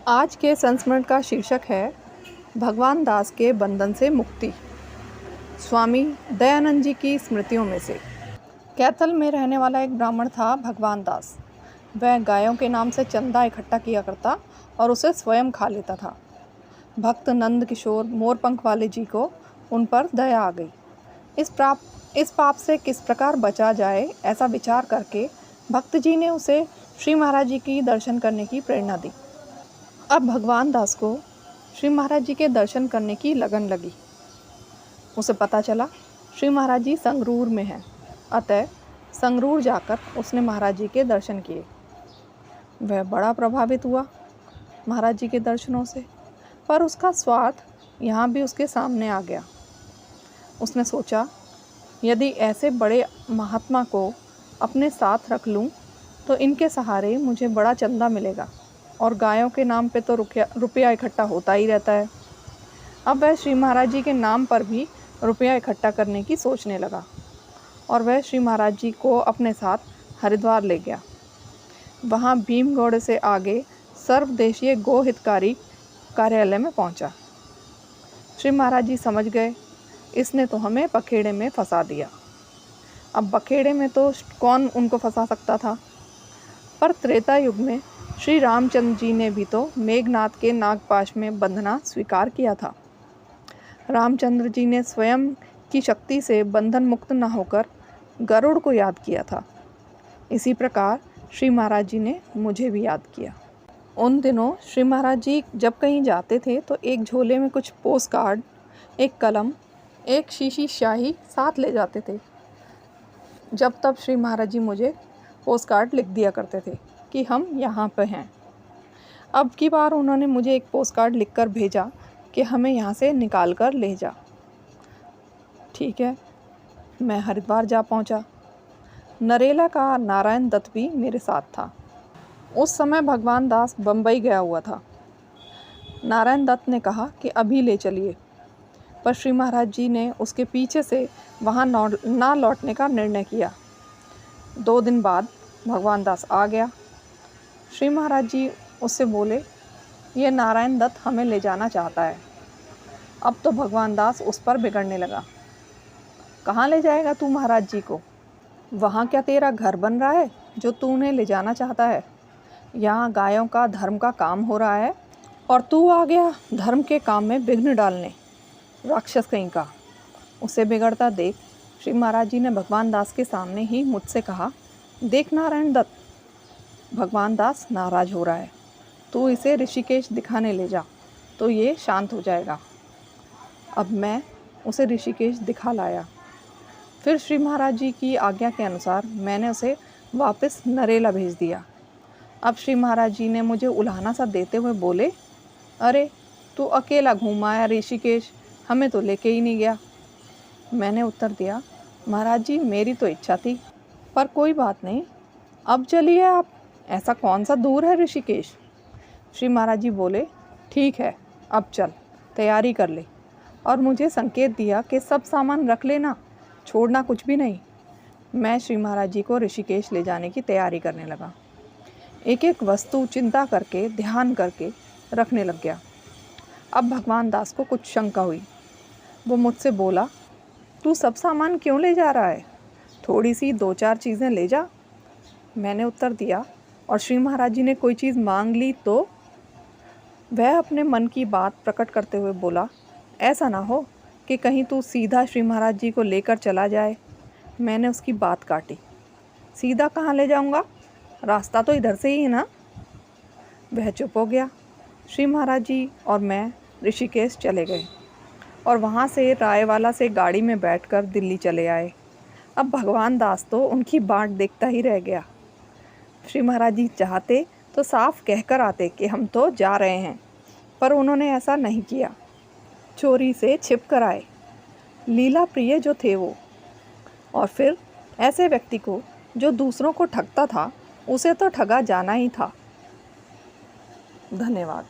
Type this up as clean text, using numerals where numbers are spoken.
आज के संस्मरण का शीर्षक है भगवान दास के बंधन से मुक्ति। स्वामी दयानंद जी की स्मृतियों में से। कैथल में रहने वाला एक ब्राह्मण था भगवान दास। वह गायों के नाम से चंदा इकट्ठा किया करता और उसे स्वयं खा लेता था। भक्त नंद किशोर मोरपंख वाले जी को उन पर दया आ गई। इस पाप से किस प्रकार बचा जाए, ऐसा विचार करके भक्त जी ने उसे श्री महाराज जी की दर्शन करने की प्रेरणा दी। अब भगवान दास को श्री महाराज जी के दर्शन करने की लगन लगी। उसे पता चला श्री महाराज जी संगरूर में हैं, अतः संगरूर जाकर उसने महाराज जी के दर्शन किए। वह बड़ा प्रभावित हुआ महाराज जी के दर्शनों से, पर उसका स्वार्थ यहाँ भी उसके सामने आ गया। उसने सोचा, यदि ऐसे बड़े महात्मा को अपने साथ रख लूँ तो इनके सहारे मुझे बड़ा चंदा मिलेगा और गायों के नाम पे तो रुपया इकट्ठा होता ही रहता है। अब वह श्री महाराज जी के नाम पर भी रुपया इकट्ठा करने की सोचने लगा और वह श्री महाराज जी को अपने साथ हरिद्वार ले गया। वहाँ भीमगढ़ से आगे सर्वदेशीय गो हितकारी कार्यालय में पहुँचा। श्री महाराज जी समझ गए, इसने तो हमें बखेड़े में फंसा दिया। अब बखेड़े में तो कौन उनको फंसा सकता था, पर त्रेता युग में श्री रामचंद्र जी ने भी तो मेघनाथ के नागपाश में बंधना स्वीकार किया था। रामचंद्र जी ने स्वयं की शक्ति से बंधन मुक्त न होकर गरुड़ को याद किया था। इसी प्रकार श्री महाराज जी ने मुझे भी याद किया। उन दिनों श्री महाराज जी जब कहीं जाते थे तो एक झोले में कुछ पोस्ट कार्ड, एक कलम, एक शीशी स्याही साथ ले जाते थे। जब तब श्री महाराज जी मुझे पोस्ट कार्ड लिख दिया करते थे कि हम यहाँ पे हैं। अब की बार उन्होंने मुझे एक पोस्ट कार्ड लिखकर भेजा कि हमें यहाँ से निकाल कर ले जा। ठीक है, मैं हरिद्वार जा पहुँचा। नरेला का नारायण दत्त भी मेरे साथ था। उस समय भगवान दास बम्बई गया हुआ था। नारायण दत्त ने कहा कि अभी ले चलिए, पर श्री महाराज जी ने उसके पीछे से वहाँ ना लौटने का निर्णय किया। 2 दिन बाद भगवान दास आ गया। श्री महाराज जी उससे बोले, ये नारायण दत्त हमें ले जाना चाहता है। अब तो भगवान दास उस पर बिगड़ने लगा। कहाँ ले जाएगा तू महाराज जी को? वहाँ क्या तेरा घर बन रहा है जो तू उन्हें ले जाना चाहता है? यहाँ गायों का धर्म का काम हो रहा है और तू आ गया धर्म के काम में विघ्न डालने। राक्षस कहीं का। उसे बिगड़ता देख श्री महाराज जी ने भगवान दास के सामने ही मुझसे कहा, देख नारायण दत्त, भगवान दास नाराज हो रहा है, तू इसे ऋषिकेश दिखाने ले जा तो ये शांत हो जाएगा। अब मैं उसे ऋषिकेश दिखा लाया। फिर श्री महाराज जी की आज्ञा के अनुसार मैंने उसे वापस नरेला भेज दिया। अब श्री महाराज जी ने मुझे उल्हाना सा देते हुए बोले, अरे तू अकेला घूम आया ऋषिकेश, हमें तो लेके ही नहीं गया। मैंने उत्तर दिया, महाराज जी मेरी तो इच्छा थी, पर कोई बात नहीं, अब चलिए आप, ऐसा कौन सा दूर है ऋषिकेश। श्री महाराज जी बोले, ठीक है अब चल, तैयारी कर ले, और मुझे संकेत दिया कि सब सामान रख लेना, छोड़ना कुछ भी नहीं। मैं श्री महाराज जी को ऋषिकेश ले जाने की तैयारी करने लगा। एक एक वस्तु चिंता करके ध्यान करके रखने लग गया। अब भगवान दास को कुछ शंका हुई। वो मुझसे बोला, तू सब सामान क्यों ले जा रहा है? थोड़ी सी 2-4 चीज़ें ले जा। मैंने उत्तर दिया, और श्री महाराज जी ने कोई चीज़ मांग ली तो? वह अपने मन की बात प्रकट करते हुए बोला, ऐसा ना हो कि कहीं तू सीधा श्री महाराज जी को लेकर चला जाए। मैंने उसकी बात काटी, सीधा कहाँ ले जाऊँगा, रास्ता तो इधर से ही है ना। वह चुप हो गया। श्री महाराज जी और मैं ऋषिकेश चले गए और वहाँ से रायवाला से गाड़ी में बैठकर दिल्ली चले आए। अब भगवान दास तो उनकी बाट देखता ही रह गया। श्री महाराज जी चाहते तो साफ कहकर आते कि हम तो जा रहे हैं, पर उन्होंने ऐसा नहीं किया। चोरी से छिप कर आए। लीला प्रिय जो थे वो। और फिर ऐसे व्यक्ति को जो दूसरों को ठगता था, उसे तो ठगा जाना ही था। धन्यवाद।